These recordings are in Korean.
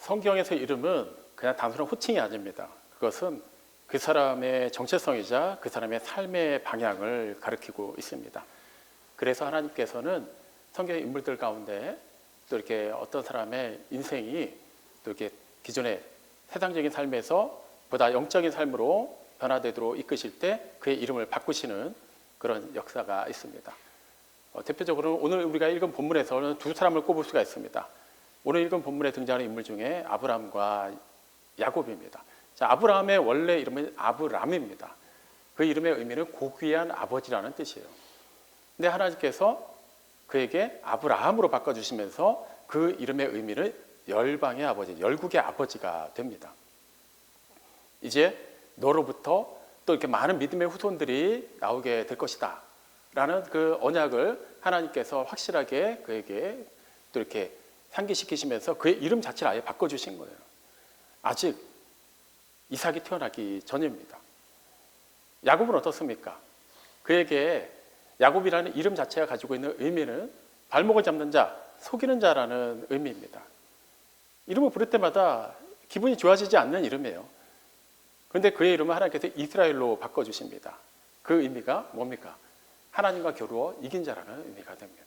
성경에서 이름은 그냥 단순한 호칭이 아닙니다. 그것은 그 사람의 정체성이자 그 사람의 삶의 방향을 가리키고 있습니다. 그래서 하나님께서는 성경의 인물들 가운데 또 이렇게 어떤 사람의 인생이 또 이렇게 기존의 세상적인 삶에서 보다 영적인 삶으로 변화되도록 이끄실 때 그의 이름을 바꾸시는 그런 역사가 있습니다. 대표적으로 오늘 우리가 읽은 본문에서는 두 사람을 꼽을 수가 있습니다. 오늘 읽은 본문에 등장하는 인물 중에 아브라함과 야곱입니다. 자, 아브라함의 원래 이름은 아브람입니다. 그 이름의 의미는 고귀한 아버지라는 뜻이에요. 근데 하나님께서 그에게 아브라함으로 바꿔주시면서 그 이름의 의미를 열방의 아버지, 열국의 아버지가 됩니다. 이제 너로부터 또 이렇게 많은 믿음의 후손들이 나오게 될 것이다 라는 그 언약을 하나님께서 확실하게 그에게 또 이렇게 상기시키시면서 그의 이름 자체를 아예 바꿔주신 거예요. 아직 이삭이 태어나기 전입니다. 야곱은 어떻습니까? 그에게 야곱이라는 이름 자체가 가지고 있는 의미는 발목을 잡는 자, 속이는 자라는 의미입니다. 이름을 부를 때마다 기분이 좋아지지 않는 이름이에요. 그런데 그의 이름을 하나님께서 이스라엘로 바꿔주십니다. 그 의미가 뭡니까? 하나님과 겨루어 이긴 자라는 의미가 됩니다.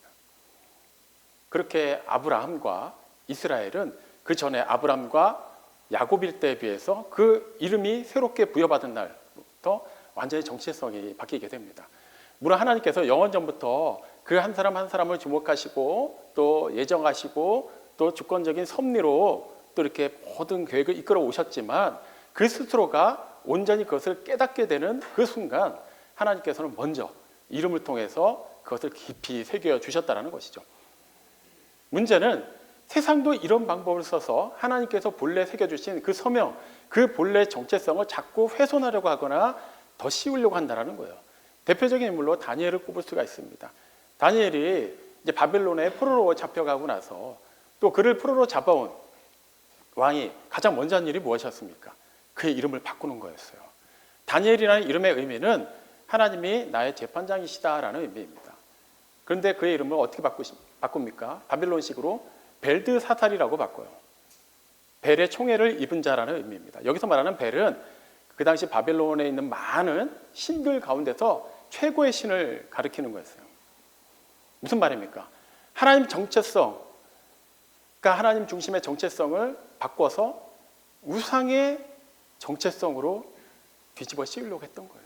그렇게 아브라함과 이스라엘은 그 전에 아브라함과 야곱일 때에 비해서 그 이름이 새롭게 부여받은 날부터 완전히 정체성이 바뀌게 됩니다. 물론 하나님께서 영원전부터 그 한 사람 한 사람을 주목하시고 또 예정하시고 또 주권적인 섭리로 또 이렇게 모든 계획을 이끌어 오셨지만 그 스스로가 온전히 그것을 깨닫게 되는 그 순간 하나님께서는 먼저 이름을 통해서 그것을 깊이 새겨 주셨다는 것이죠. 문제는 세상도 이런 방법을 써서 하나님께서 본래 새겨주신 그 서명, 그 본래 정체성을 자꾸 훼손하려고 하거나 더 씌우려고 한다는 거예요. 대표적인 인물로 다니엘을 꼽을 수가 있습니다. 다니엘이 이제 바벨론에 포로로 잡혀가고 나서 또 그를 포로로 잡아온 왕이 가장 먼저 한 일이 무엇이었습니까? 그의 이름을 바꾸는 거였어요. 다니엘이라는 이름의 의미는 하나님이 나의 재판장이시다라는 의미입니다. 그런데 그의 이름을 어떻게 바꿉니까? 바빌론식으로 벨드사살이라고 바꿔요. 벨의 총애를 입은 자라는 의미입니다. 여기서 말하는 벨은 그 당시 바벨론에 있는 많은 신들 가운데서 최고의 신을 가리키는 거였어요. 무슨 말입니까? 하나님 정체성, 그러니까 하나님 중심의 정체성을 바꿔서 우상의 정체성으로 뒤집어 씌우려고 했던 거예요.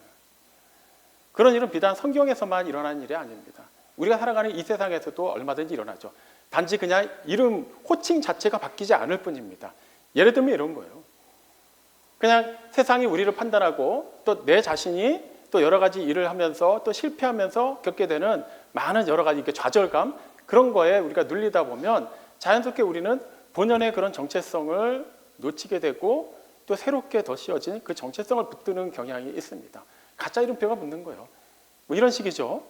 그런 일은 비단 성경에서만 일어나는 일이 아닙니다. 우리가 살아가는 이 세상에서도 얼마든지 일어나죠. 단지 그냥 이름, 호칭 자체가 바뀌지 않을 뿐입니다. 예를 들면 이런 거예요. 그냥 세상이 우리를 판단하고 또 내 자신이 또 여러 가지 일을 하면서 또 실패하면서 겪게 되는 많은 여러 가지 좌절감, 그런 거에 우리가 눌리다 보면 자연스럽게 우리는 본연의 그런 정체성을 놓치게 되고 또 새롭게 더 씌워진 그 정체성을 붙드는 경향이 있습니다. 가짜 이름표가 붙는 거예요. 뭐 이런 식이죠.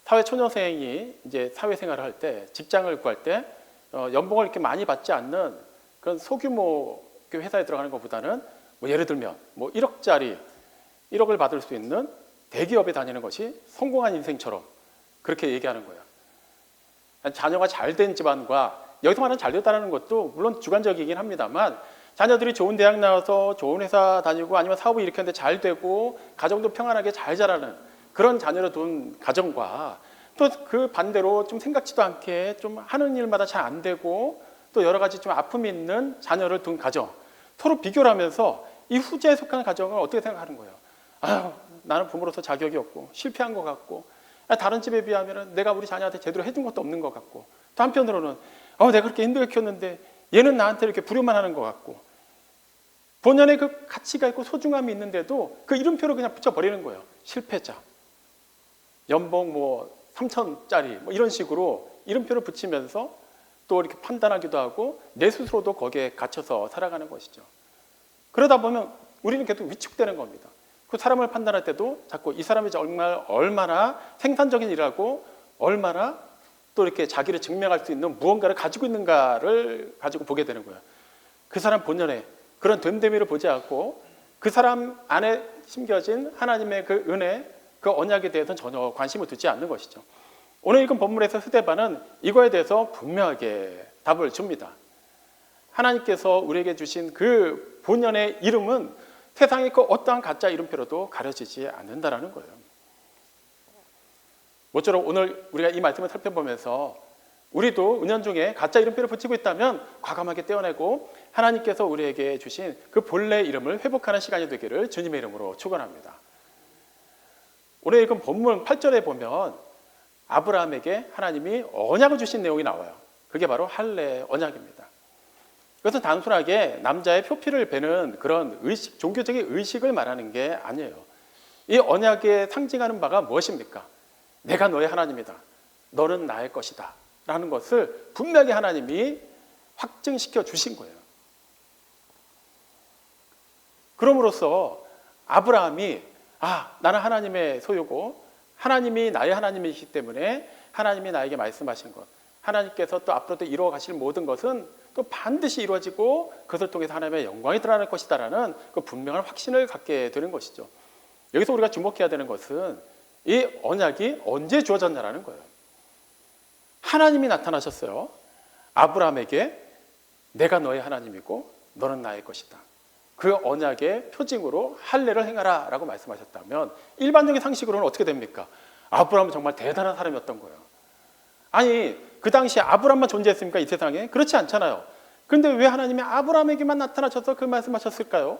사회초년생이 이제 사회생활을 할 때, 직장을 구할 때 연봉을 이렇게 많이 받지 않는 그런 소규모 회사에 들어가는 것보다는 뭐 예를 들면 뭐 1억짜리 1억을 받을 수 있는 대기업에 다니는 것이 성공한 인생처럼 그렇게 얘기하는 거예요. 자녀가 잘된 집안과, 여기서 말하는 잘됐다는 것도 물론 주관적이긴 합니다만, 자녀들이 좋은 대학 나와서 좋은 회사 다니고 아니면 사업을 일으켰는데 잘 되고 가정도 평안하게 잘 자라는 그런 자녀를 둔 가정과, 또 그 반대로 좀 생각지도 않게 좀 하는 일마다 잘 안 되고 또 여러 가지 좀 아픔이 있는 자녀를 둔 가정, 서로 비교를 하면서 이 후자에 속한 가정을 어떻게 생각하는 거예요? 아유, 나는 부모로서 자격이 없고 실패한 것 같고, 다른 집에 비하면 내가 우리 자녀한테 제대로 해준 것도 없는 것 같고, 또 한편으로는 내가 그렇게 힘들게 키웠는데 얘는 나한테 이렇게 불효만 하는 것 같고, 본연의 그 가치가 있고 소중함이 있는데도 그 이름표를 그냥 붙여버리는 거예요. 실패자, 연봉 뭐 3천짜리 뭐 이런 식으로 이름표를 붙이면서 또 이렇게 판단하기도 하고 내 스스로도 거기에 갇혀서 살아가는 것이죠. 그러다 보면 우리는 계속 위축되는 겁니다. 그 사람을 판단할 때도 자꾸 이 사람이 얼마나 생산적인 일을 하고 얼마나 또 이렇게 자기를 증명할 수 있는 무언가를 가지고 있는가를 가지고 보게 되는 거예요. 그 사람 본연의 그런 됨됨이를 보지 않고 그 사람 안에 심겨진 하나님의 그 은혜, 그 언약에 대해서는 전혀 관심을 두지 않는 것이죠. 오늘 읽은 본문에서 스데반은 이거에 대해서 분명하게 답을 줍니다. 하나님께서 우리에게 주신 그 본연의 이름은 세상의 그 어떠한 가짜 이름표로도 가려지지 않는다라는 거예요. 모쪼록 오늘 우리가 이 말씀을 살펴보면서 우리도 은연중에 가짜 이름표를 붙이고 있다면 과감하게 떼어내고 하나님께서 우리에게 주신 그 본래 이름을 회복하는 시간이 되기를 주님의 이름으로 축원합니다. 오늘 읽은 본문 8절에 보면 아브라함에게 하나님이 언약을 주신 내용이 나와요. 그게 바로 할례 언약입니다. 그것은 단순하게 남자의 표피를 베는 그런 의식, 종교적인 의식을 말하는 게 아니에요. 이 언약에 상징하는 바가 무엇입니까? 내가 너의 하나님이다. 너는 나의 것이다. 라는 것을 분명히 하나님이 확증시켜 주신 거예요. 그럼으로써 아브라함이 나는 하나님의 소유고 하나님이 나의 하나님이시기 때문에 하나님이 나에게 말씀하신 것, 하나님께서 또 앞으로도 이루어 가실 모든 것은 또 반드시 이루어지고 그것을 통해서 하나님의 영광이 드러날 것이다라는 그 분명한 확신을 갖게 되는 것이죠. 여기서 우리가 주목해야 되는 것은 이 언약이 언제 주어졌냐라는 거예요. 하나님이 나타나셨어요. 아브라함에게 내가 너의 하나님이고 너는 나의 것이다. 그 언약의 표징으로 할례를 행하라 라고 말씀하셨다면 일반적인 상식으로는 어떻게 됩니까? 아브라함은 정말 대단한 사람이었던 거예요. 아니 그 당시에 아브라함만 존재했습니까? 이 세상에? 그렇지 않잖아요. 그런데 왜 하나님이 아브라함에게만 나타나셔서 그 말씀하셨을까요?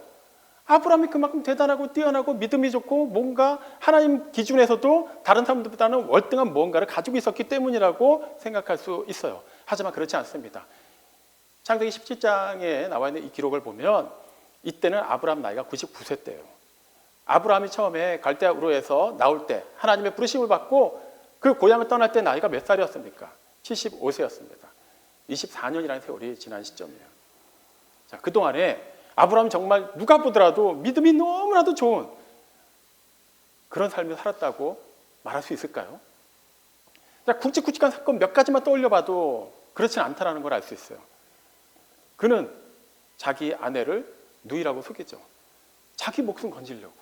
아브라함이 그만큼 대단하고 뛰어나고 믿음이 좋고 뭔가 하나님 기준에서도 다른 사람들보다는 월등한 무언가를 가지고 있었기 때문이라고 생각할 수 있어요. 하지만 그렇지 않습니다. 창세기 17장에 나와 있는 이 기록을 보면 이때는 아브라함 나이가 99세 때예요. 아브라함이 처음에 갈대아 우르에서 나올 때 하나님의 부르심을 받고 그 고향을 떠날 때 나이가 몇 살이었습니까? 75세였습니다. 24년이라는 세월이 지난 시점이에요. 자, 그동안에 아브라함이 정말 누가 보더라도 믿음이 너무나도 좋은 그런 삶을 살았다고 말할 수 있을까요? 굵직굵직한 사건 몇 가지만 떠올려봐도 그렇지는 않다는 걸 알 수 있어요. 그는 자기 아내를 누이라고 속이죠. 자기 목숨 건지려고.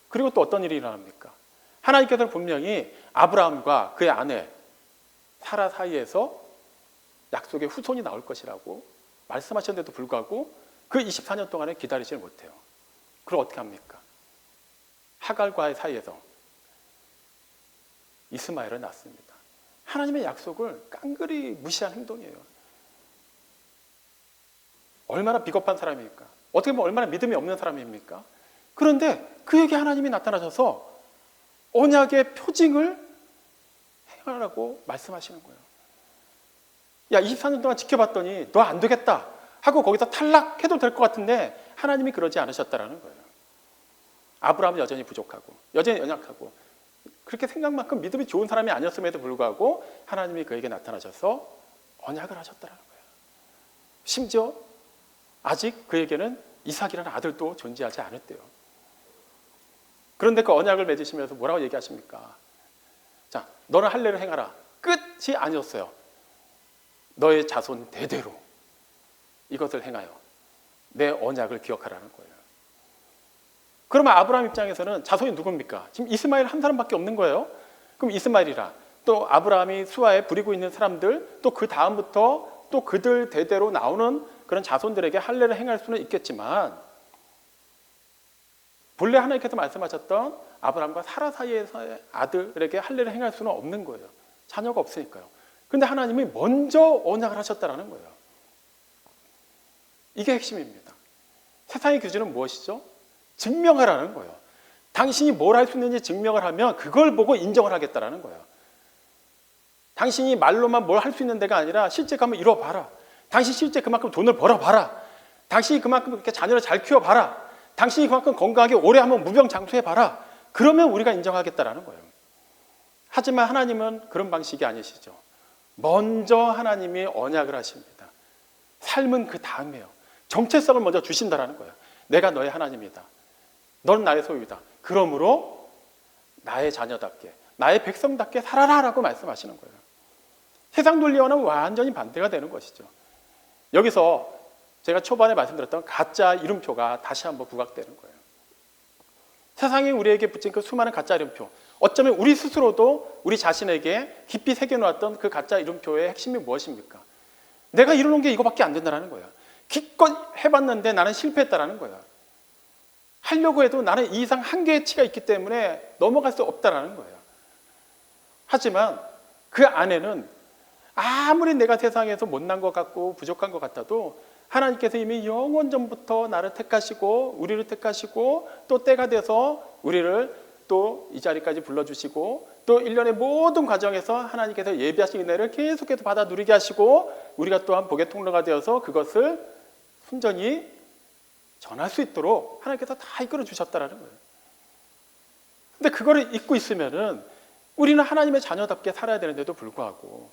그리고 또 어떤 일이 일어납니까? 하나님께서는 분명히 아브라함과 그의 아내 사라 사이에서 약속의 후손이 나올 것이라고 말씀하셨는데도 불구하고 그 24년 동안에 기다리질 못해요. 그럼 어떻게 합니까? 하갈과의 사이에서 이스마엘을 낳습니다. 하나님의 약속을 깡그리 무시한 행동이에요. 얼마나 비겁한 사람입니까? 어떻게 보면 얼마나 믿음이 없는 사람입니까? 그런데 그에게 하나님이 나타나셔서 언약의 표징을 행하라고 말씀하시는 거예요. 야, 24년 동안 지켜봤더니 너 안 되겠다 하고 거기서 탈락해도 될 것 같은데 하나님이 그러지 않으셨다라는 거예요. 아브라함은 여전히 부족하고 여전히 연약하고 그렇게 생각만큼 믿음이 좋은 사람이 아니었음에도 불구하고 하나님이 그에게 나타나셔서 언약을 하셨다라는 거예요. 심지어 아직 그에게는 이삭이라는 아들도 존재하지 않았대요. 그런데 그 언약을 맺으시면서 뭐라고 얘기하십니까? 자, 너는 할례를 행하라. 끝이 아니었어요. 너의 자손 대대로 이것을 행하여 내 언약을 기억하라는 거예요. 그러면 아브라함 입장에서는 자손이 누굽니까? 지금 이스마엘 한 사람밖에 없는 거예요. 그럼 이스마엘이라 또 아브라함이 수하에 부리고 있는 사람들 또 그 다음부터 또 그들 대대로 나오는 그런 자손들에게 할례를 행할 수는 있겠지만 본래 하나님께서 말씀하셨던 아브라함과 사라 사이에서의 아들에게 할례를 행할 수는 없는 거예요. 자녀가 없으니까요. 그런데 하나님이 먼저 언약을 하셨다는 거예요. 이게 핵심입니다. 세상의 기준은 무엇이죠? 증명하라는 거예요. 당신이 뭘 할 수 있는지 증명을 하면 그걸 보고 인정을 하겠다는 거예요. 당신이 말로만 뭘 할 수 있는 데가 아니라 실제 가면 이뤄봐라. 당신이 실제 그만큼 돈을 벌어봐라. 당신이 그만큼 이렇게 자녀를 잘 키워봐라. 당신이 그만큼 건강하게 오래 한번 무병장수해봐라. 그러면 우리가 인정하겠다라는 거예요. 하지만 하나님은 그런 방식이 아니시죠. 먼저 하나님이 언약을 하십니다. 삶은 그 다음이에요. 정체성을 먼저 주신다라는 거예요. 내가 너의 하나님이다. 넌 나의 소유다. 그러므로 나의 자녀답게, 나의 백성답게 살아라라고 말씀하시는 거예요. 세상 논리와는 완전히 반대가 되는 것이죠. 여기서 제가 초반에 말씀드렸던 가짜 이름표가 다시 한번 부각되는 거예요. 세상이 우리에게 붙인 그 수많은 가짜 이름표, 어쩌면 우리 스스로도 우리 자신에게 깊이 새겨놓았던 그 가짜 이름표의 핵심이 무엇입니까? 내가 이루는 게 이거밖에 안 된다는 거야. 기껏 해봤는데 나는 실패했다라는 거야. 하려고 해도 나는 이 이상 한계의 치가 있기 때문에 넘어갈 수 없다라는 거예요. 하지만 그 안에는 아무리 내가 세상에서 못난 것 같고 부족한 것 같아도 하나님께서 이미 영원 전부터 나를 택하시고 우리를 택하시고 또 때가 돼서 우리를 또 이 자리까지 불러주시고 또 일련의 모든 과정에서 하나님께서 예비하신 은혜를 계속해서 받아 누리게 하시고 우리가 또한 복의 통로가 되어서 그것을 순전히 전할 수 있도록 하나님께서 다 이끌어 주셨다라는 거예요. 근데 그거를 잊고 있으면은 우리는 하나님의 자녀답게 살아야 되는데도 불구하고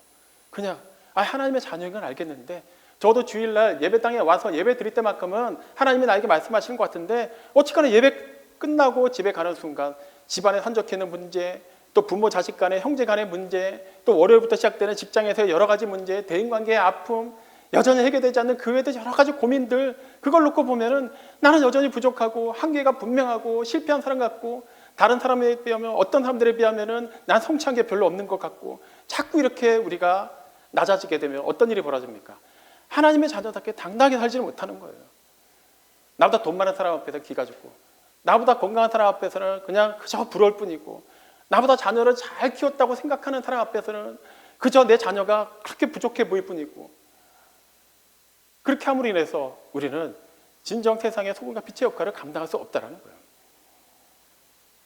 그냥 하나님의 자녀인 건 알겠는데 저도 주일날 예배당에 와서 예배 드릴 때만큼은 하나님이 나에게 말씀하시는 것 같은데 어찌간에 예배 끝나고 집에 가는 순간 집안에 산적해 있는 문제, 또 부모 자식 간의 형제 간의 문제, 또 월요일부터 시작되는 직장에서의 여러 가지 문제, 대인관계의 아픔, 여전히 해결되지 않는 그 외에 여러 가지 고민들, 그걸 놓고 보면은 나는 여전히 부족하고 한계가 분명하고 실패한 사람 같고 다른 사람에 비하면 어떤 사람들에 비하면은 난 성취한 게 별로 없는 것 같고 자꾸 이렇게 우리가 낮아지게 되면 어떤 일이 벌어집니까? 하나님의 자녀답게 당당하게 살지를 못하는 거예요. 나보다 돈 많은 사람 앞에서 기가 죽고 나보다 건강한 사람 앞에서는 그냥 그저 부러울 뿐이고 나보다 자녀를 잘 키웠다고 생각하는 사람 앞에서는 그저 내 자녀가 그렇게 부족해 보일 뿐이고 그렇게 함으로 인해서 우리는 진정 세상의 소금과 빛의 역할을 감당할 수 없다는 거예요.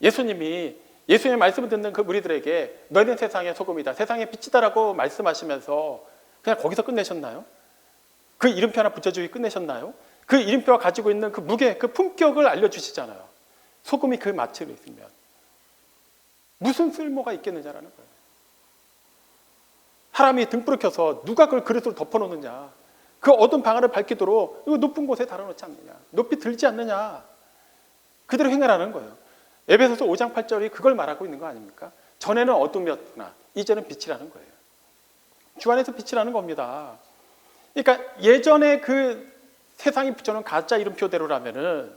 예수님이 예수님의 말씀을 듣는 그 무리들에게 너희는 세상의 소금이다, 세상의 빛이다라고 말씀하시면서 그냥 거기서 끝내셨나요? 그 이름표 하나 붙여주기 끝내셨나요? 그 이름표가 가지고 있는 그 무게, 그 품격을 알려주시잖아요. 소금이 그 맛을 있으면 무슨 쓸모가 있겠느냐라는 거예요. 사람이 등불을 켜서 누가 그걸 그릇으로 덮어놓느냐, 그 어두운 방 안을 밝히도록 이거 높은 곳에 달아놓지 않느냐, 높이 들지 않느냐, 그대로 행하라는 거예요. 에베소서 5장 8절이 그걸 말하고 있는 거 아닙니까? 전에는 어둠이었구나, 이제는 빛이라는 거예요. 주 안에서 빛이라는 겁니다. 그러니까 예전에 그 세상이 붙여놓은 가짜 이름표대로라면은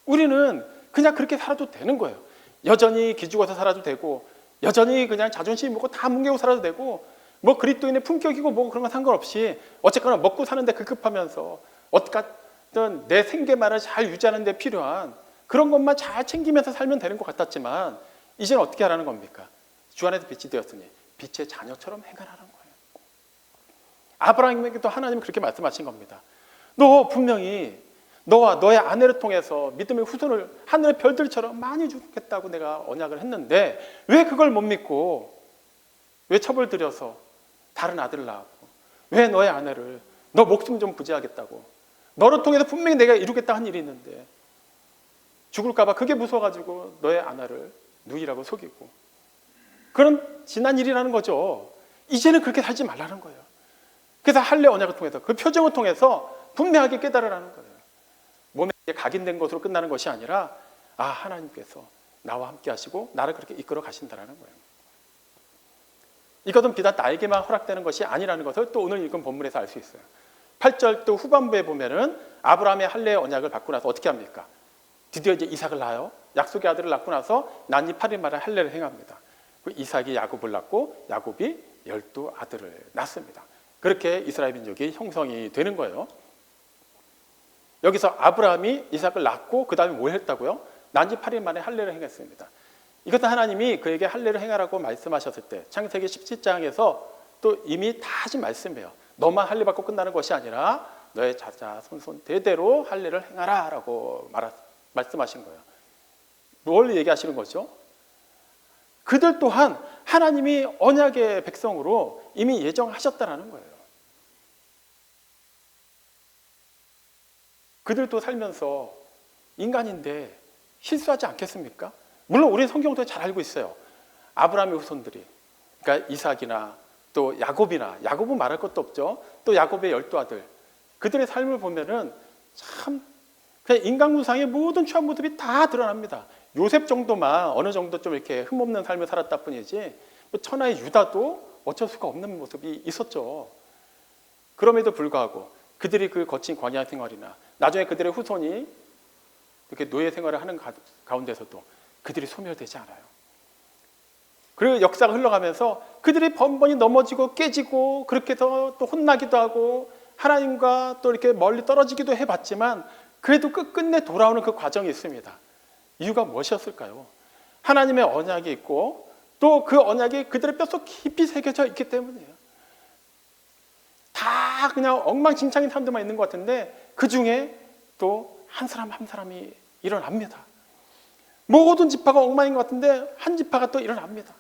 우리는 그냥 그렇게 살아도 되는 거예요. 여전히 기죽어서 살아도 되고 여전히 그냥 자존심 먹고 다 뭉개고 살아도 되고 뭐 그리스도인의 품격이고 뭐 그런 건 상관없이 어쨌거나 먹고 사는데 급급하면서 어떻든 내 생계만을 잘 유지하는 데 필요한 그런 것만 잘 챙기면서 살면 되는 것 같았지만 이제는 어떻게 하라는 겁니까? 주 안에서 빛이 되었으니 빛의 자녀처럼 행하라는 거예요. 아브라함에게도 하나님은 그렇게 말씀하신 겁니다. 너 분명히 너와 너의 아내를 통해서 믿음의 후손을 하늘의 별들처럼 많이 주겠다고 내가 언약을 했는데 왜 그걸 못 믿고 왜 첩을 들여서 다른 아들을 낳았고 왜 너의 아내를 너 목숨 좀 부지하겠다고 너를 통해서 분명히 내가 이루겠다 한 일이 있는데 죽을까 봐 그게 무서워가지고 너의 아내를 누이라고 속이고 그런 지난 일이라는 거죠. 이제는 그렇게 살지 말라는 거예요. 그래서 할례 언약을 통해서 그 표정을 통해서 분명하게 깨달으라는 거예요. 몸에 각인된 것으로 끝나는 것이 아니라 하나님께서 나와 함께 하시고 나를 그렇게 이끌어 가신다는 거예요. 이것은 비단 나에게만 허락되는 것이 아니라는 것을 또 오늘 읽은 본문에서 알 수 있어요. 8절 또 후반부에 보면은 아브라함의 할례 언약을 받고 나서 어떻게 합니까? 드디어 이제 이삭을 낳아요. 약속의 아들을 낳고 나서 난이 8일 만에 할례를 행합니다. 그 이삭이 야곱을 낳고 야곱이 12아들을 낳습니다. 그렇게 이스라엘 민족이 형성이 되는 거예요. 여기서 아브라함이 이삭을 낳고 그 다음에 뭘 했다고요? 난지 8일 만에 할례를 행했습니다. 이것은 하나님이 그에게 할례를 행하라고 말씀하셨을 때 창세기 17장에서 또 이미 다 하신 말씀이에요. 너만 할례 받고 끝나는 것이 아니라 너의 자자 손손 대대로 할례를 행하라 라고 말씀하신 거예요. 뭘 얘기하시는 거죠? 그들 또한 하나님이 언약의 백성으로 이미 예정하셨다는 거예요. 그들도 살면서 인간인데 실수하지 않겠습니까? 물론 우리는 성경도 잘 알고 있어요. 아브라함의 후손들이, 그러니까 이삭이나 또 야곱은 말할 것도 없죠. 또 야곱의 12아들, 그들의 삶을 보면은 참 그냥 인간구상의 모든 취한 모습이 다 드러납니다. 요셉 정도만 어느 정도 좀 이렇게 흠없는 삶을 살았다 뿐이지 뭐 천하의 유다도 어쩔 수가 없는 모습이 있었죠. 그럼에도 불구하고 그들이 그 거친 광야 생활이나 나중에 그들의 후손이 이렇게 노예 생활을 하는 가운데서도 그들이 소멸되지 않아요. 그리고 역사가 흘러가면서 그들이 번번이 넘어지고 깨지고 그렇게 해서 또 혼나기도 하고 하나님과 또 이렇게 멀리 떨어지기도 해봤지만 그래도 끝끝내 돌아오는 그 과정이 있습니다. 이유가 무엇이었을까요? 하나님의 언약이 있고 또 그 언약이 그들의 뼛속 깊이 새겨져 있기 때문이에요. 다 그냥 엉망진창인 사람들만 있는 것 같은데 그 중에 또 한 사람 한 사람이 일어납니다. 모든 지파가 엉망인 것 같은데 한 지파가 또 일어납니다.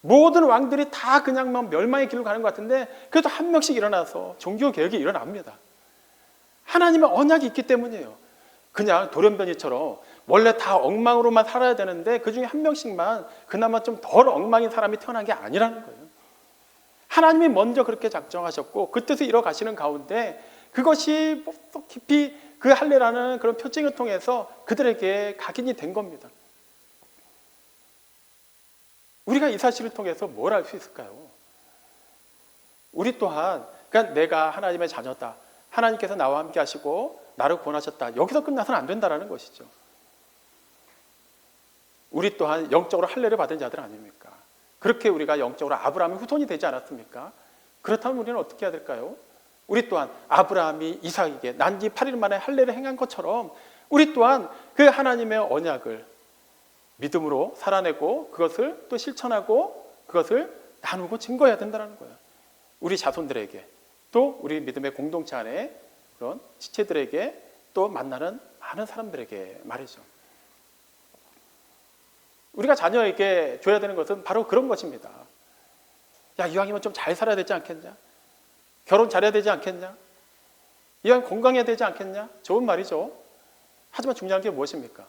모든 왕들이 다 그냥 막 멸망의 길로 가는 것 같은데 그래도 한 명씩 일어나서 종교개혁이 일어납니다. 하나님의 언약이 있기 때문이에요. 그냥 돌연변이처럼 원래 다 엉망으로만 살아야 되는데 그중에 한 명씩만 그나마 좀 덜 엉망인 사람이 태어난 게 아니라는 거예요. 하나님이 먼저 그렇게 작정하셨고 그 뜻을 이뤄가시는 가운데 그것이 또 깊이 그 할례라는 그런 표징을 통해서 그들에게 각인이 된 겁니다. 우리가 이 사실을 통해서 뭘 알 수 있을까요? 우리 또한 그러니까 내가 하나님의 자녀다. 하나님께서 나와 함께 하시고 나를 구원하셨다. 여기서 끝나서는 안 된다는 것이죠. 우리 또한 영적으로 할례를 받은 자들 아닙니까? 그렇게 우리가 영적으로 아브라함의 후손이 되지 않았습니까? 그렇다면 우리는 어떻게 해야 될까요? 우리 또한 아브라함이 이삭에게 난지 8일 만에 할례를 행한 것처럼 우리 또한 그 하나님의 언약을 믿음으로 살아내고 그것을 또 실천하고 그것을 나누고 증거해야 된다는 거예요. 우리 자손들에게 또 우리 믿음의 공동체 안에 그런 지체들에게 또 만나는 많은 사람들에게 말이죠. 우리가 자녀에게 줘야 되는 것은 바로 그런 것입니다. 야, 이왕이면 좀 잘 살아야 되지 않겠냐? 결혼 잘해야 되지 않겠냐? 이왕 건강해야 되지 않겠냐? 좋은 말이죠. 하지만 중요한 게 무엇입니까?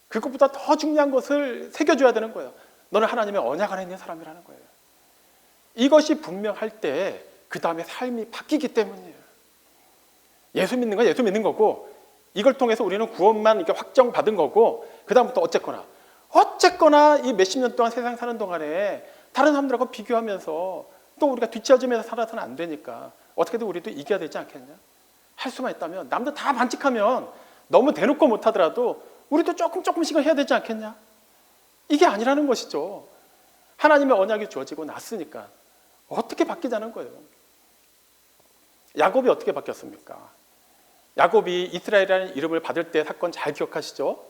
그것보다 더 중요한 것을 새겨줘야 되는 거예요. 너는 하나님의 언약 안에 있는 사람이라는 거예요. 이것이 분명할 때 그 다음에 삶이 바뀌기 때문이에요. 예수 믿는 건 예수 믿는 거고 이걸 통해서 우리는 구원만 이렇게 확정받은 거고 그 다음부터 어쨌거나 이 몇십 년 동안 세상 사는 동안에 다른 사람들하고 비교하면서 또 우리가 뒤처지면서 살아서는 안 되니까 어떻게든 우리도 이겨야 되지 않겠냐? 할 수만 있다면 남들 다 반칙하면 너무 대놓고 못하더라도 우리도 조금씩은 해야 되지 않겠냐? 이게 아니라는 것이죠. 하나님의 언약이 주어지고 났으니까 어떻게 바뀌자는 거예요. 야곱이 어떻게 바뀌었습니까? 야곱이 이스라엘이라는 이름을 받을 때 사건 잘 기억하시죠?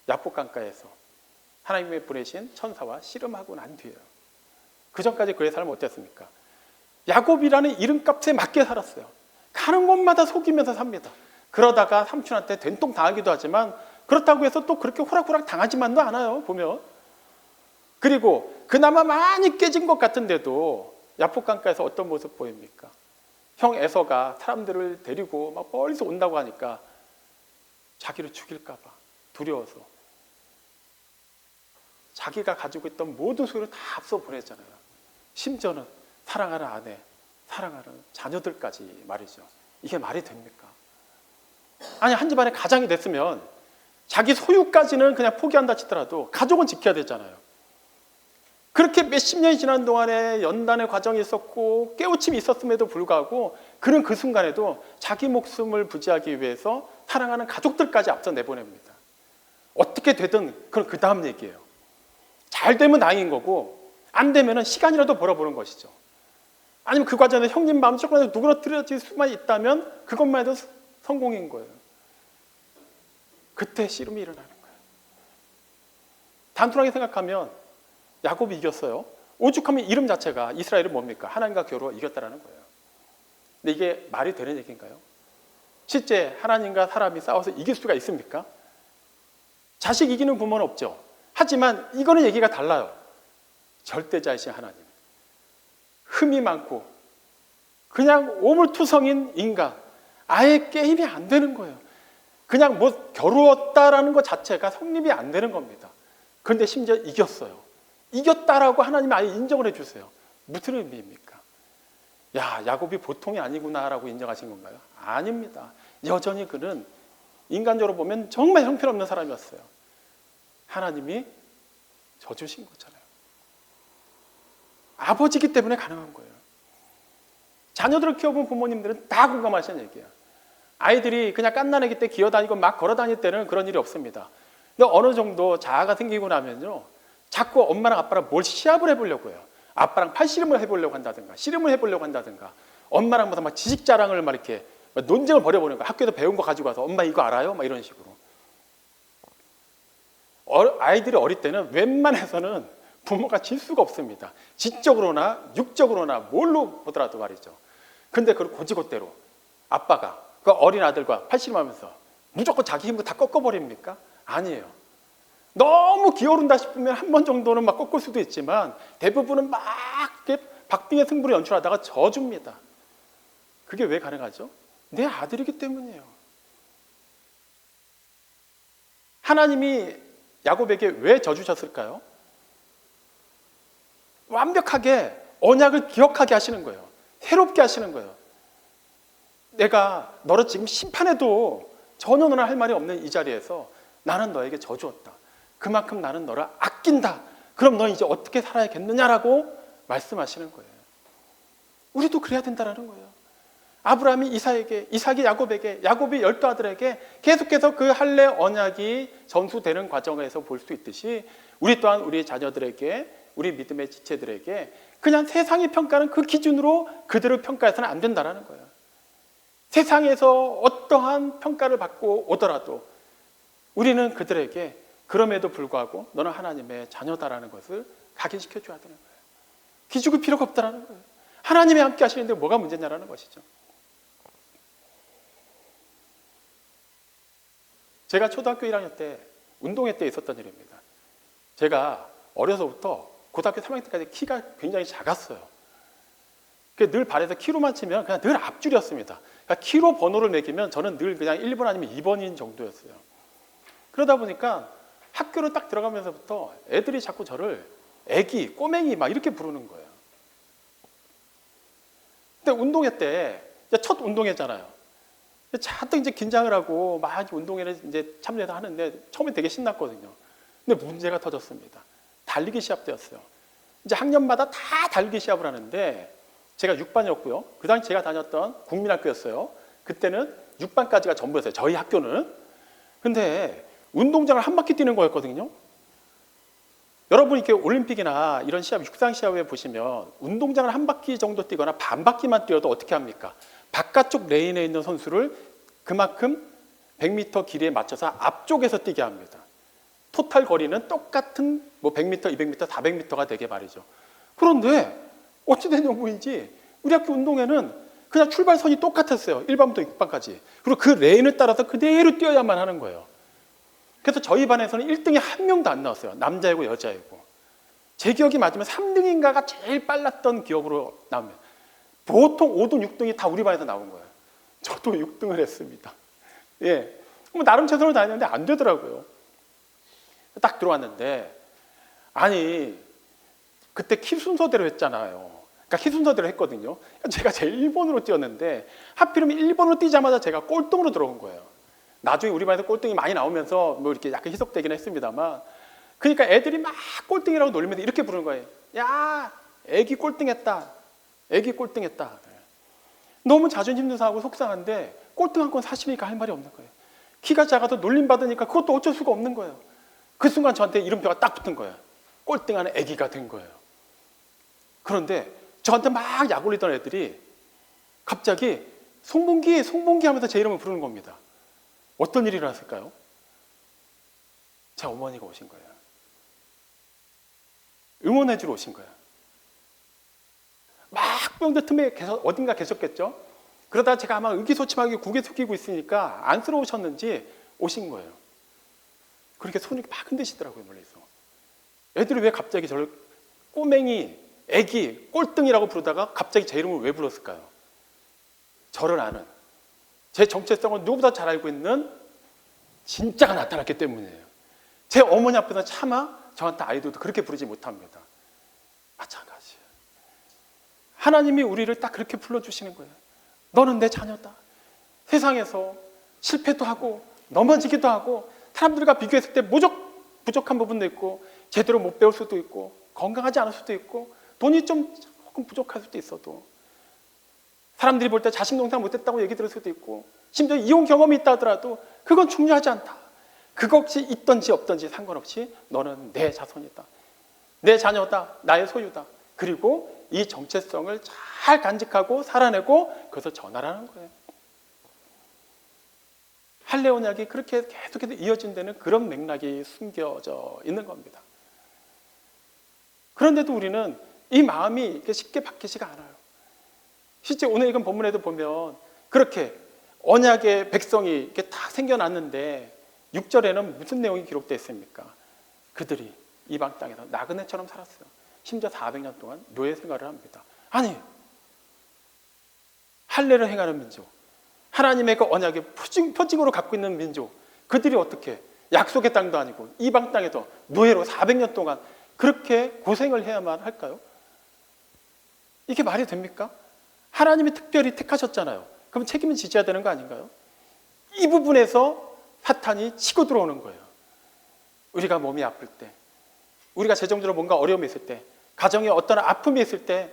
야복 강가에서 하나님의 보내신 천사와 씨름하고 난 뒤에요. 그 전까지 그의 삶은 어땠습니까? 야곱이라는 이름값에 맞게 살았어요. 가는 곳마다 속이면서 삽니다. 그러다가 삼촌한테 된통 당하기도 하지만 그렇다고 해서 또 그렇게 호락호락 당하지만도 않아요. 보면. 그리고 그나마 많이 깨진 것 같은데도 야복 강가에서 어떤 모습 보입니까? 형 에서가 사람들을 데리고 막 멀리서 온다고 하니까 자기를 죽일까 봐 두려워서 자기가 가지고 있던 모든 소유를 다 앞서 보냈잖아요. 심지어는 사랑하는 아내, 사랑하는 자녀들까지 말이죠. 이게 말이 됩니까? 아니 한 집안의 가장이 됐으면 자기 소유까지는 그냥 포기한다 치더라도 가족은 지켜야 되잖아요. 그렇게 몇십 년이 지난 동안에 연단의 과정이 있었고 깨우침이 있었음에도 불구하고 그는 그 순간에도 자기 목숨을 부지하기 위해서 사랑하는 가족들까지 앞서 내보냅니다. 어떻게 되든 그건 그 다음 얘기예요. 잘 되면 다행인 거고 안 되면 시간이라도 벌어보는 것이죠. 아니면 그 과정에서 형님 마음 조금이라도 누그러뜨려질 수만 있다면 그것만 해도 성공인 거예요. 그때 씨름이 일어나는 거예요. 단순하게 생각하면 야곱이 이겼어요. 오죽하면 이름 자체가 이스라엘은 뭡니까? 하나님과 겨루어 이겼다라는 거예요. 근데 이게 말이 되는 얘기인가요? 실제 하나님과 사람이 싸워서 이길 수가 있습니까? 자식 이기는 부모는 없죠. 하지만 이거는 얘기가 달라요. 절대자이신 하나님. 흠이 많고 그냥 오물투성인 인간. 아예 게임이 안 되는 거예요. 그냥 뭐 겨루었다라는 것 자체가 성립이 안 되는 겁니다. 그런데 심지어 이겼어요. 이겼다라고 하나님이 아예 인정을 해주세요. 무슨 의미입니까? 야, 야곱이 보통이 아니구나라고 인정하신 건가요? 아닙니다. 여전히 그는 인간적으로 보면 정말 형편없는 사람이었어요. 하나님이 져주신 거잖아요. 아버지기 때문에 가능한 거예요. 자녀들을 키워본 부모님들은 다 공감하시는 얘기예요. 아이들이 그냥 갓난아기 때 기어다니고 막 걸어다닐 때는 그런 일이 없습니다. 근데 어느 정도 자아가 생기고 나면요, 자꾸 엄마랑 아빠랑 뭘 시합을 해보려고 해요. 아빠랑 팔씨름을 해보려고 한다든가, 씨름을 해보려고 한다든가, 엄마랑 막 지식 자랑을 막 이렇게 논쟁을 벌여보는 거예요. 학교에서 배운 거 가지고 와서 엄마 이거 알아요? 막 이런 식으로. 아이들이 어릴 때는 웬만해서는 부모가 질 수가 없습니다. 지적으로나 육적으로나 뭘로 보더라도 말이죠. 근데 그걸 고지고대로 아빠가 그 어린 아들과 팔씨름하면서 무조건 자기 힘으로 다 꺾어버립니까? 아니에요. 너무 기어오른다 싶으면 한 번 정도는 막 꺾을 수도 있지만 대부분은 막 이렇게 박빙의 승부를 연출하다가 져줍니다. 그게 왜 가능하죠? 내 아들이기 때문이에요. 하나님이 야곱에게 왜 져주셨을까요? 완벽하게 언약을 기억하게 하시는 거예요. 새롭게 하시는 거예요. 내가 너를 지금 심판해도 전혀 너는 할 말이 없는 이 자리에서 나는 너에게 져주었다. 그만큼 나는 너를 아낀다. 그럼 너 이제 어떻게 살아야겠느냐라고 말씀하시는 거예요. 우리도 그래야 된다는 거예요. 아브라함이 이삭이 야곱에게, 야곱이 12아들에게 계속해서 그 할례 언약이 전수되는 과정에서 볼 수 있듯이 우리 또한 우리 자녀들에게, 우리 믿음의 지체들에게 그냥 세상의 평가는 그 기준으로 그들을 평가해서는 안 된다는 거예요. 세상에서 어떠한 평가를 받고 오더라도 우리는 그들에게 그럼에도 불구하고 너는 하나님의 자녀다라는 것을 각인시켜줘야 되는 거예요. 기죽을 필요가 없다는 거예요. 하나님이 함께 하시는데 뭐가 문제냐라는 것이죠. 제가 초등학교 1학년 때 운동회 때 있었던 일입니다. 제가 어려서부터 고등학교 3학년 때까지 키가 굉장히 작았어요. 늘 발에서 키로만 치면 그냥 늘 앞줄이었습니다. 그러니까 키로 번호를 매기면 저는 늘 그냥 1번 아니면 2번인 정도였어요. 그러다 보니까 학교를 딱 들어가면서부터 애들이 자꾸 저를 애기, 꼬맹이 막 이렇게 부르는 거예요. 근데 운동회 때 첫 운동회잖아요. 잔뜩 이제 긴장을 하고 막 운동회를 이제 참여해서 하는데 처음에 되게 신났거든요. 근데 문제가 터졌습니다. 달리기 시합 때였어요. 이제 학년마다 다 달리기 시합을 하는데 제가 6반이었고요. 그 당시 제가 다녔던 국민학교였어요. 그때는 6반까지가 전부였어요. 저희 학교는. 근데 운동장을 한 바퀴 뛰는 거였거든요. 여러분 이렇게 올림픽이나 이런 시합, 육상 시합에 보시면 운동장을 한 바퀴 정도 뛰거나 반 바퀴만 뛰어도 어떻게 합니까? 바깥쪽 레인에 있는 선수를 그만큼 100m 길이에 맞춰서 앞쪽에서 뛰게 합니다. 토탈 거리는 똑같은 뭐 100m, 200m, 400m가 되게 말이죠. 그런데 어찌된 연구인지 우리 학교 운동회는 그냥 출발선이 똑같았어요. 1반부터 6반까지. 그리고 그 레인을 따라서 그대로 뛰어야만 하는 거예요. 그래서 저희 반에서는 1등이 한 명도 안 나왔어요. 남자이고 여자이고. 제 기억이 맞으면 3등인가가 제일 빨랐던 기억으로 나옵니다. 보통 5등, 6등이 다 우리 반에서 나온 거예요. 저도 6등을 했습니다. 예, 뭐 나름 최선을 다했는데 안 되더라고요. 딱 들어왔는데 아니 그때 키 순서대로 했잖아요. 그러니까 키 순서대로 했거든요. 제가 제일 1번으로 뛰었는데 하필이면 1번으로 뛰자마자 제가 꼴등으로 들어온 거예요. 나중에 우리 반에서 꼴등이 많이 나오면서 뭐 이렇게 약간 희석되긴 했습니다만, 그러니까 애들이 막 꼴등이라고 놀리면서 이렇게 부르는 거예요. 야, 애기 꼴등했다. 애기 꼴등했다. 너무 자존심도 상하고 속상한데 꼴등한 건 사실이니까 할 말이 없는 거예요. 키가 작아도 놀림받으니까 그것도 어쩔 수가 없는 거예요. 그 순간 저한테 이름표가 딱 붙은 거예요. 꼴등하는 애기가 된 거예요. 그런데 저한테 막 약 올리던 애들이 갑자기 송봉기, 송봉기 하면서 제 이름을 부르는 겁니다. 어떤 일이 일어났을까요? 제 어머니가 오신 거예요. 응원해 주러 오신 거예요. 막 학부형들 틈에 어딘가 계셨겠죠? 그러다 제가 아마 의기소침하게 고개 숙이고 있으니까 안쓰러우셨는지 오신 거예요. 그렇게 손을 막 흔드시더라고요, 멀리서. 애들이 왜 갑자기 저를 꼬맹이, 애기, 꼴등이라고 부르다가 갑자기 제 이름을 왜 불렀을까요? 저를 아는, 제 정체성을 누구보다 잘 알고 있는 진짜가 나타났기 때문이에요. 제 어머니 앞에서 차마 저한테 아이들도 그렇게 부르지 못합니다. 마찬가지예요. 하나님이 우리를 딱 그렇게 불러주시는 거예요. 너는 내 자녀다. 세상에서 실패도 하고 넘어지기도 하고 사람들과 비교했을 때 부족한 부분도 있고 제대로 못 배울 수도 있고 건강하지 않을 수도 있고 돈이 좀 조금 부족할 수도 있어도 사람들이 볼 때 자식 농사 못했다고 얘기 들을 수도 있고 심지어 이혼 경험이 있다 하더라도 그건 중요하지 않다. 그것이 있든지 없든지 상관없이 너는 내 자손이다. 내 자녀다. 나의 소유다. 그리고 이 정체성을 잘 간직하고 살아내고 그것을 전하라는 거예요. 할례 언약이 그렇게 계속해서 이어진다는 그런 맥락이 숨겨져 있는 겁니다. 그런데도 우리는 이 마음이 쉽게 바뀌지가 않아요. 실제 오늘 이건 본문에도 보면 그렇게 언약의 백성이 이렇게 다 생겨났는데 6절에는 무슨 내용이 기록되어 있습니까? 그들이 이방 땅에서 나그네처럼 살았어요. 심지어 400년 동안 노예 생활을 합니다. 아니, 할례를 행하는 민족, 하나님의 그 언약의 표징으로 갖고 있는 민족, 그들이 어떻게 약속의 땅도 아니고 이방 땅에서 노예로 400년 동안 그렇게 고생을 해야만 할까요? 이게 말이 됩니까? 하나님이 특별히 택하셨잖아요. 그럼 책임을 지져야 되는 거 아닌가요? 이 부분에서 사탄이 치고 들어오는 거예요. 우리가 몸이 아플 때, 우리가 재정적으로 뭔가 어려움이 있을 때, 가정에 어떤 아픔이 있을 때,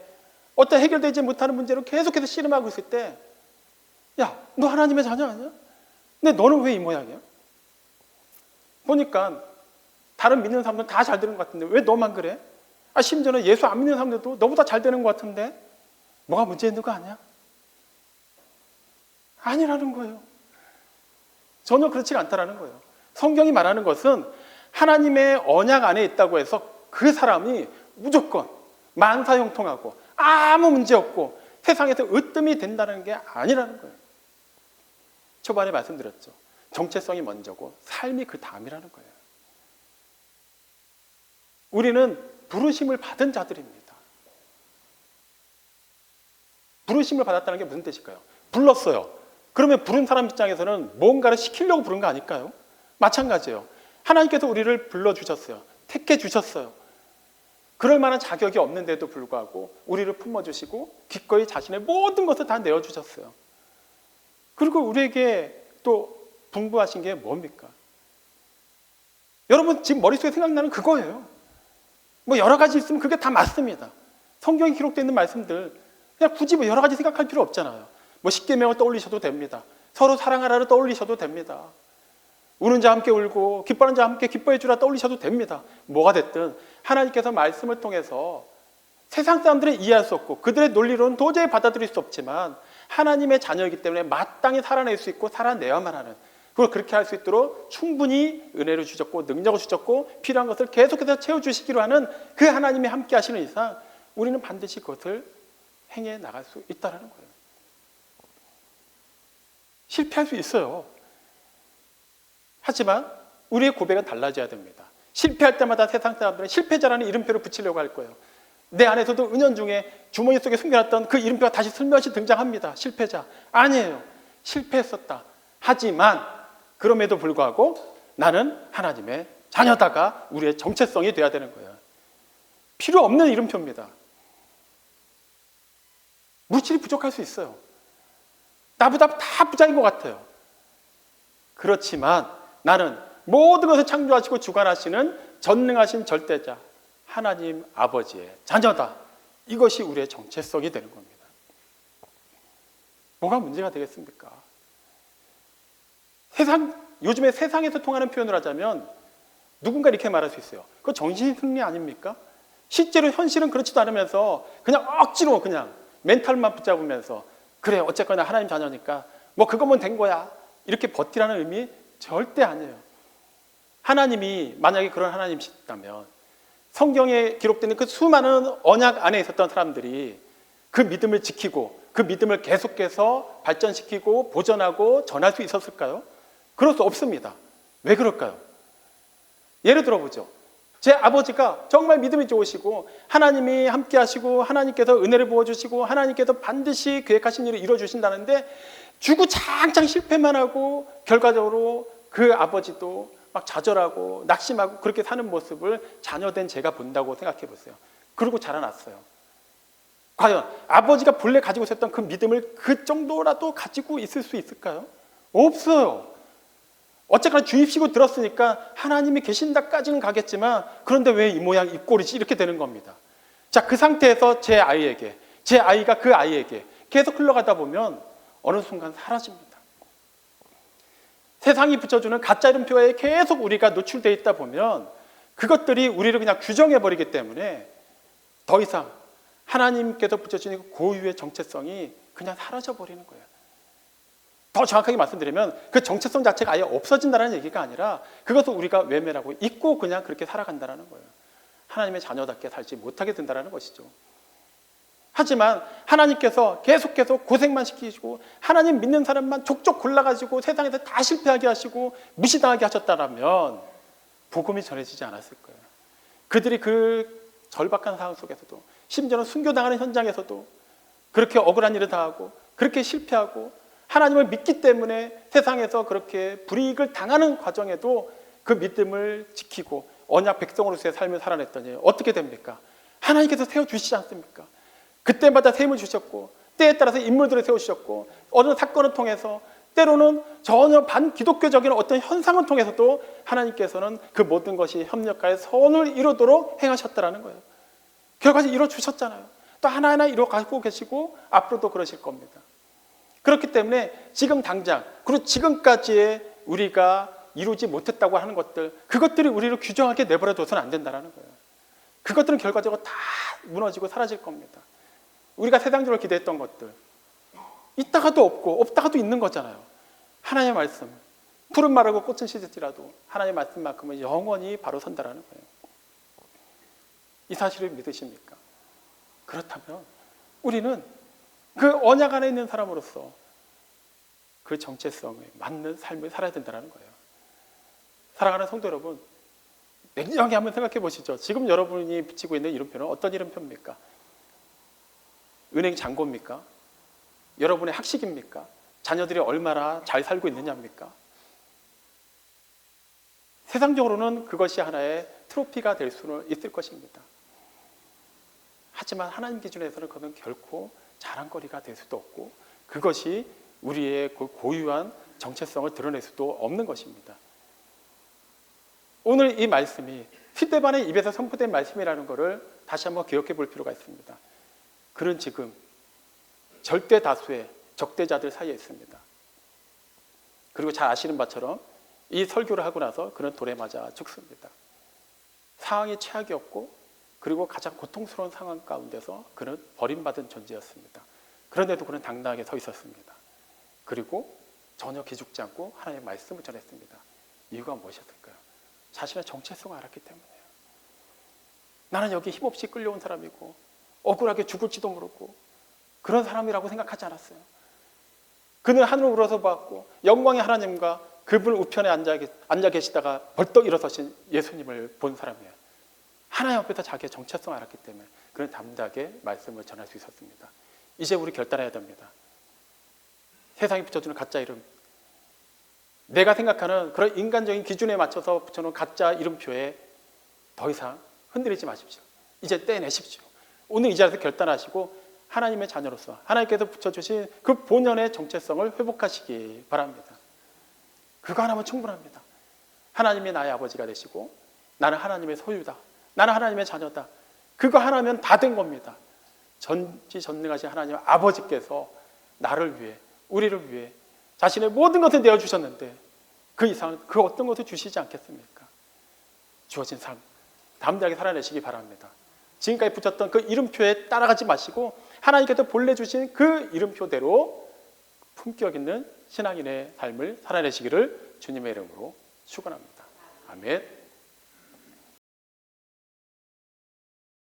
어떤 해결되지 못하는 문제로 계속해서 씨름하고 있을 때, 야, 너 하나님의 자녀 아니야? 근데 너는 왜 이 모양이야? 보니까 다른 믿는 사람들은 다 잘 되는 것 같은데 왜 너만 그래? 심지어는 예수 안 믿는 사람들도 너보다 잘 되는 것 같은데 뭐가 문제 있는 거 아니야? 아니라는 거예요. 전혀 그렇지 않다라는 거예요. 성경이 말하는 것은 하나님의 언약 안에 있다고 해서 그 사람이 무조건 만사형통하고 아무 문제 없고 세상에서 으뜸이 된다는 게 아니라는 거예요. 초반에 말씀드렸죠. 정체성이 먼저고 삶이 그 다음이라는 거예요. 우리는 부르심을 받은 자들입니다. 부르심을 받았다는 게 무슨 뜻일까요? 불렀어요. 그러면 부른 사람 입장에서는 뭔가를 시키려고 부른 거 아닐까요? 마찬가지예요. 하나님께서 우리를 불러주셨어요. 택해 주셨어요. 그럴 만한 자격이 없는데도 불구하고 우리를 품어주시고 기꺼이 자신의 모든 것을 다 내어주셨어요. 그리고 우리에게 또 분부하신 게 뭡니까? 여러분 지금 머릿속에 생각나는 그거예요. 뭐 여러 가지 있으면 그게 다 맞습니다. 성경에 기록되어 있는 말씀들 그냥 굳이 뭐 여러 가지 생각할 필요 없잖아요. 뭐 십계명을 떠올리셔도 됩니다. 서로 사랑하라를 떠올리셔도 됩니다. 우는 자 함께 울고 기뻐하는 자 함께 기뻐해 주라 떠올리셔도 됩니다. 뭐가 됐든 하나님께서 말씀을 통해서 세상 사람들은 이해할 수 없고 그들의 논리로는 도저히 받아들일 수 없지만 하나님의 자녀이기 때문에 마땅히 살아낼 수 있고 살아내야만 하는, 그리고 그렇게 할 수 있도록 충분히 은혜를 주셨고 능력을 주셨고 필요한 것을 계속해서 채워주시기로 하는 그 하나님이 함께 하시는 이상 우리는 반드시 그것을 행해 나갈 수 있다는 거예요. 실패할 수 있어요. 하지만 우리의 고백은 달라져야 됩니다. 실패할 때마다 세상 사람들은 실패자라는 이름표를 붙이려고 할 거예요. 내 안에서도 은연중에 주머니 속에 숨겨놨던 그 이름표가 다시 슬며시 등장합니다. 실패자. 아니에요. 실패했었다. 하지만 그럼에도 불구하고 나는 하나님의 자녀다가 우리의 정체성이 돼야 되는 거예요. 필요 없는 이름표입니다. 물질이 부족할 수 있어요. 나보다 다 부자인 것 같아요. 그렇지만 나는 모든 것을 창조하시고 주관하시는 전능하신 절대자 하나님 아버지의 자녀다. 이것이 우리의 정체성이 되는 겁니다. 뭐가 문제가 되겠습니까? 요즘에 세상에서 통하는 표현을 하자면 누군가 이렇게 말할 수 있어요. 그거 정신승리 아닙니까? 실제로 현실은 그렇지도 않으면서 그냥 억지로 그냥 멘탈만 붙잡으면서 그래 어쨌거나 하나님 자녀니까 뭐 그거면 된 거야 이렇게 버티라는 의미 절대 아니에요. 하나님이 만약에 그런 하나님이시다면 성경에 기록되는 그 수많은 언약 안에 있었던 사람들이 그 믿음을 지키고 그 믿음을 계속해서 발전시키고 보존하고 전할 수 있었을까요? 그럴 수 없습니다. 왜 그럴까요? 예를 들어보죠. 제 아버지가 정말 믿음이 좋으시고 하나님이 함께 하시고 하나님께서 은혜를 부어주시고 하나님께서 반드시 계획하신 일을 이루어주신다는데 주구장창 실패만 하고 결과적으로 그 아버지도 막 좌절하고 낙심하고 그렇게 사는 모습을 자녀된 제가 본다고 생각해 보세요. 그러고 자라났어요. 과연 아버지가 본래 가지고 있었던 그 믿음을 그 정도라도 가지고 있을 수 있을까요? 없어요. 어쨌거나 주입시고 들었으니까 하나님이 계신다까지는 가겠지만 그런데 왜 이 모양 이 꼴이지 이렇게 되는 겁니다. 자, 그 상태에서 제 아이에게 제 아이가 그 아이에게 계속 흘러가다 보면 어느 순간 사라집니다. 세상이 붙여주는 가짜 이름표에 계속 우리가 노출되어 있다 보면 그것들이 우리를 그냥 규정해버리기 때문에 더 이상 하나님께서 붙여주는 고유의 정체성이 그냥 사라져버리는 거예요. 더 정확하게 말씀드리면 그 정체성 자체가 아예 없어진다는 얘기가 아니라 그것을 우리가 외면하고 잊고 그냥 그렇게 살아간다는 거예요. 하나님의 자녀답게 살지 못하게 된다는 것이죠. 하지만 하나님께서 계속해서 고생만 시키시고 하나님 믿는 사람만 족족 골라가지고 세상에서 다 실패하게 하시고 무시당하게 하셨다면 복음이 전해지지 않았을 거예요. 그들이 그 절박한 상황 속에서도 심지어는 순교당하는 현장에서도 그렇게 억울한 일을 당하고 그렇게 실패하고 하나님을 믿기 때문에 세상에서 그렇게 불이익을 당하는 과정에도 그 믿음을 지키고 언약 백성으로서의 삶을 살아냈더니 어떻게 됩니까? 하나님께서 세워주시지 않습니까? 그때마다 세임을 주셨고 때에 따라서 인물들을 세우셨고 어느 사건을 통해서 때로는 전혀 반기독교적인 어떤 현상을 통해서도 하나님께서는 그 모든 것이 협력하여 선을 이루도록 행하셨다는 거예요. 결과적으로 이루어주셨잖아요. 또 하나하나 이루어가고 계시고 앞으로도 그러실 겁니다. 그렇기 때문에 지금 당장 그리고 지금까지의 우리가 이루지 못했다고 하는 것들 그것들이 우리를 규정하게 내버려둬서는 안 된다는 거예요. 그것들은 결과적으로 다 무너지고 사라질 겁니다. 우리가 세상적으로 기대했던 것들 있다가도 없고 없다가도 있는 거잖아요. 하나님의 말씀 푸른 마르고 꽃은 시들지라도 하나님의 말씀만큼은 영원히 바로 선다라는 거예요. 이 사실을 믿으십니까? 그렇다면 우리는 그 언약 안에 있는 사람으로서 그 정체성에 맞는 삶을 살아야 된다는 거예요. 사랑하는 성도 여러분, 냉정하게 한번 생각해 보시죠. 지금 여러분이 붙이고 있는 이름표는 어떤 이름표입니까? 은행 잔고입니까? 여러분의 학식입니까? 자녀들이 얼마나 잘 살고 있느냐입니까? 세상적으로는 그것이 하나의 트로피가 될 수는 있을 것입니다. 하지만 하나님 기준에서는 그건 결코 자랑거리가 될 수도 없고 그것이 우리의 고유한 정체성을 드러낼 수도 없는 것입니다. 오늘 이 말씀이 스데반의 입에서 선포된 말씀이라는 것을 다시 한번 기억해 볼 필요가 있습니다. 그는 지금 절대 다수의 적대자들 사이에 있습니다. 그리고 잘 아시는 바처럼 이 설교를 하고 나서 그는 돌에 맞아 죽습니다. 상황이 최악이었고 그리고 가장 고통스러운 상황 가운데서 그는 버림받은 존재였습니다. 그런데도 그는 당당하게 서 있었습니다. 그리고 전혀 기죽지 않고 하나님의 말씀을 전했습니다. 이유가 무엇이었을까요? 자신의 정체성을 알았기 때문이에요. 나는 여기 힘없이 끌려온 사람이고 억울하게 죽을지도 모르고 그런 사람이라고 생각하지 않았어요. 그는 하늘을 우러서 보았고 영광의 하나님과 그분 우편에 앉아 계시다가 벌떡 일어서신 예수님을 본 사람이에요. 하나님 앞에서 자기의 정체성을 알았기 때문에 그는 담대하게 말씀을 전할 수 있었습니다. 이제 우리 결단해야 됩니다. 세상이 붙여주는 가짜 이름, 내가 생각하는 그런 인간적인 기준에 맞춰서 붙여놓은 가짜 이름표에 더 이상 흔들리지 마십시오. 이제 떼내십시오. 오늘 이 자리에서 결단하시고 하나님의 자녀로서 하나님께서 붙여주신 그 본연의 정체성을 회복하시기 바랍니다. 그거 하나면 충분합니다. 하나님이 나의 아버지가 되시고 나는 하나님의 소유다. 나는 하나님의 자녀다. 그거 하나면 다 된 겁니다. 전지전능하신 하나님 아버지께서 나를 위해 우리를 위해 자신의 모든 것을 내어주셨는데 그 이상 그 어떤 것을 주시지 않겠습니까? 주어진 삶 담대하게 살아내시기 바랍니다. 지금까지 붙였던 그 이름표에 따라가지 마시고 하나님께서 본래 주신 그 이름표대로 품격 있는 신앙인의 삶을 살아내시기를 주님의 이름으로 축원합니다. 아멘.